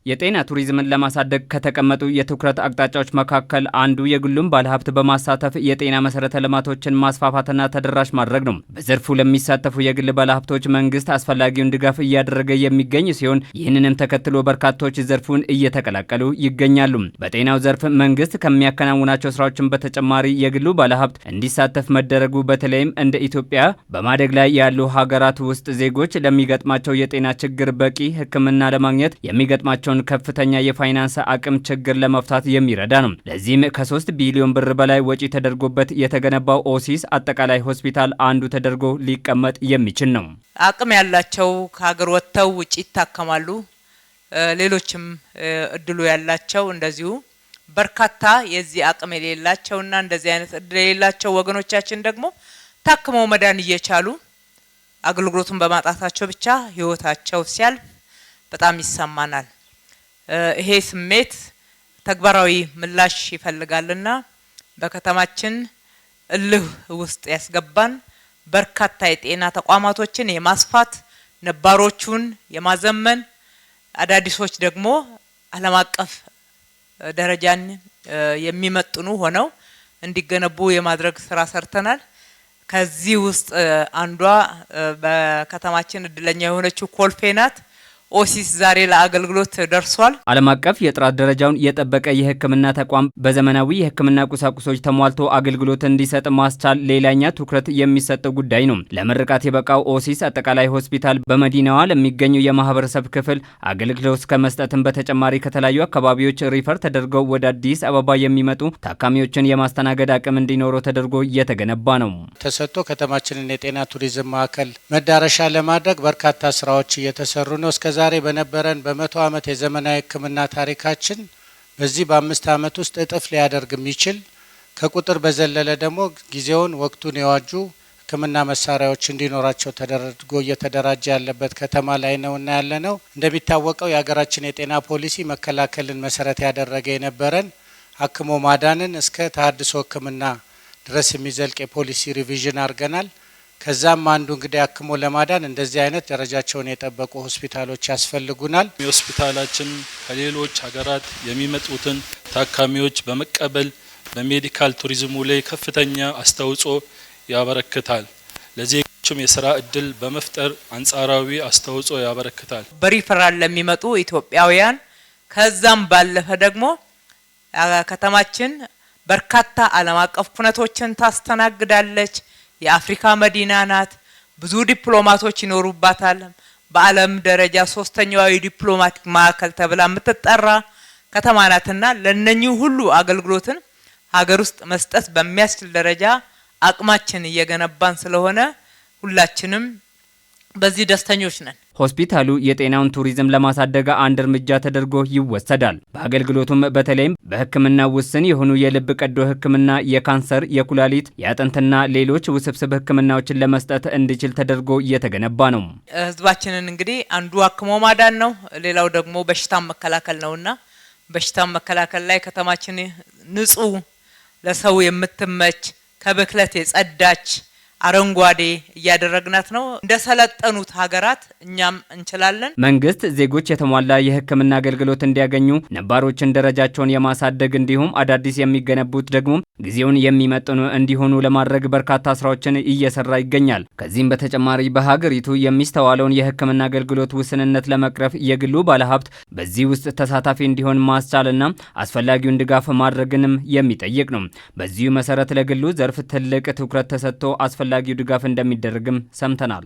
የጤና ቱሪዝምን ለማሳደግ ከተቀመጡ የትኩረት አቅጣጫዎች መካከል አንዱ የግሉን ባለሀብት በማሳተፍ የጤና መሰረተ ልማቶችን ማስፋፋትና ተደራሽ ማድረግ ነው። በዘርፉ ለሚሳተፉ የግል ባለሀብቶች መንግስት አስፈላጊውን ድጋፍ እያደረገ የሚገኝ ሲሆን ይህንንም ተከትሎ በርካቶች ዘርፉን እየተቀላቀሉ ይገኛሉ። በጤናው ዘርፍ መንግስት ከሚያከናውናቸው ስራዎችን በተጨማሪ የግሉ ባለሀብት እንዲሳተፍ መደረጉ በተለይም እንደ ኢትዮጵያ በማደግ ላይ ያሉ ሀገራት ውስጥ ዜጎች ለሚገጥማቸው የጤና ችግር በቂ ሕክምና ለማግኘት የሚገጥማቸውን ከፍተኛ የፋይናንስ አቅም ችግር ለመፍታት የሚረዳ ነው። ለዚህም ከ3 ቢሊዮን ብር በላይ ወጪ ተደርጎበት የተገነባው ኦሲስ አጠቃላይ ሆስፒታል አንዱ ተደርጎ ሊቀመጥ የሚችል ነው። አቅም ያላቸው ከሀገር ወጥተው ውጪ ይታከማሉ። ሌሎችም እድሉ ያላቸው እንደዚሁ በርካታ የዚህ አቅም የሌላቸውና እንደዚህ አይነት እድል የሌላቸው ወገኖቻችን ደግሞ ታክመው መዳን እየቻሉ አገልግሎቱን በማጣታቸው ብቻ ህይወታቸው ሲያልፍ በጣም ይሰማናል። ይሄ ስሜት ተግባራዊ ምላሽ ይፈልጋልና በከተማችን እልህ ውስጥ ያስገባን በርካታ የጤና ተቋማቶችን የማስፋት ነባሮቹን የማዘመን አዳዲሶች ደግሞ ዓለም አቀፍ ደረጃን የሚመጥኑ ሆነው እንዲገነቡ የማድረግ ስራ ሰርተናል። ከዚህ ውስጥ አንዷ በከተማችን እድለኛ የሆነችው ኮልፌ ናት። ኦሲስ ዛሬ ለአገልግሎት ደርሷል። ዓለም አቀፍ የጥራት ደረጃውን የጠበቀ የሕክምና ተቋም በዘመናዊ የሕክምና ቁሳቁሶች ተሟልቶ አገልግሎት እንዲሰጥ ማስቻል ሌላኛ ትኩረት የሚሰጠው ጉዳይ ነው። ለምርቃት የበቃው ኦሲስ አጠቃላይ ሆስፒታል በመዲናዋ ለሚገኙ የማህበረሰብ ክፍል አገልግሎት ከመስጠትም በተጨማሪ ከተለያዩ አካባቢዎች ሪፈር ተደርገው ወደ አዲስ አበባ የሚመጡ ታካሚዎችን የማስተናገድ አቅም እንዲኖረው ተደርጎ እየተገነባ ነው። ተሰጥቶ ከተማችንን የጤና ቱሪዝም ማዕከል መዳረሻ ለማድረግ በርካታ ስራዎች እየተሰሩ ነው። ዛሬ በነበረን በ100 ዓመት የዘመናዊ ሕክምና ታሪካችን በዚህ በ5 ዓመት ውስጥ እጥፍ ሊያደርግ የሚችል ከቁጥር በዘለለ ደግሞ ጊዜውን ወቅቱን የዋጁ ሕክምና መሳሪያዎች እንዲኖራቸው ተደርጎ እየተደራጀ ያለበት ከተማ ላይ ነውና ያለነው። እንደሚታወቀው የሀገራችን የጤና ፖሊሲ መከላከልን መሰረት ያደረገ የነበረን አክሞ ማዳንን እስከ ተሃድሶ ሕክምና ድረስ የሚዘልቅ የፖሊሲ ሪቪዥን አድርገናል። ከዛም አንዱ እንግዲህ አክሞ ለማዳን እንደዚህ አይነት ደረጃቸውን የጠበቁ ሆስፒታሎች ያስፈልጉናል። ሆስፒታላችን ከሌሎች ሀገራት የሚመጡትን ታካሚዎች በመቀበል በሜዲካል ቱሪዝሙ ላይ ከፍተኛ አስተዋጽኦ ያበረክታል። ለዜጎችም የስራ እድል በመፍጠር አንጻራዊ አስተዋጽኦ ያበረክታል። በሪፈራል ለሚመጡ ኢትዮጵያውያን ከዛም ባለፈ ደግሞ ከተማችን በርካታ ዓለም አቀፍ ኩነቶችን ታስተናግዳለች። የአፍሪካ መዲና ናት። ብዙ ዲፕሎማቶች ይኖሩባታል። በዓለም ደረጃ 3ኛዋ የዲፕሎማቲክ ማዕከል ተብላ የምትጠራ ከተማ ናትና ለነኚህ ሁሉ አገልግሎትን ሀገር ውስጥ መስጠት በሚያስችል ደረጃ አቅማችን እየገነባን ስለሆነ ሁላችንም በዚህ ደስተኞች ነን። ሆስፒታሉ የጤናውን ቱሪዝም ለማሳደግ አንድ እርምጃ ተደርጎ ይወሰዳል። በአገልግሎቱም በተለይም በሕክምና ውስን የሆኑ የልብ ቀዶ ሕክምና፣ የካንሰር፣ የኩላሊት፣ የአጥንትና ሌሎች ውስብስብ ሕክምናዎችን ለመስጠት እንዲችል ተደርጎ እየተገነባ ነው። ህዝባችንን እንግዲህ አንዱ አክሞ ማዳን ነው፣ ሌላው ደግሞ በሽታን መከላከል ነውና በሽታን መከላከል ላይ ከተማችን ንጹህ ለሰው የምትመች ከብክለት የጸዳች አረንጓዴ እያደረግናት ነው። እንደሰለጠኑት ሀገራት እኛም እንችላለን። መንግስት ዜጎች የተሟላ የሕክምና አገልግሎት እንዲያገኙ ነባሮችን ደረጃቸውን የማሳደግ እንዲሁም አዳዲስ የሚገነቡት ደግሞ ጊዜውን የሚመጥኑ እንዲሆኑ ለማድረግ በርካታ ስራዎችን እየሰራ ይገኛል። ከዚህም በተጨማሪ በሀገሪቱ የሚስተዋለውን የሕክምና አገልግሎት ውስንነት ለመቅረፍ የግሉ ባለሀብት በዚህ ውስጥ ተሳታፊ እንዲሆን ማስቻልና አስፈላጊውን ድጋፍ ማድረግንም የሚጠይቅ ነው። በዚሁ መሰረት ለግሉ ዘርፍ ትልቅ ትኩረት ተሰጥቶ አስፈላጊው ድጋፍ እንደሚደረግም ሰምተናል።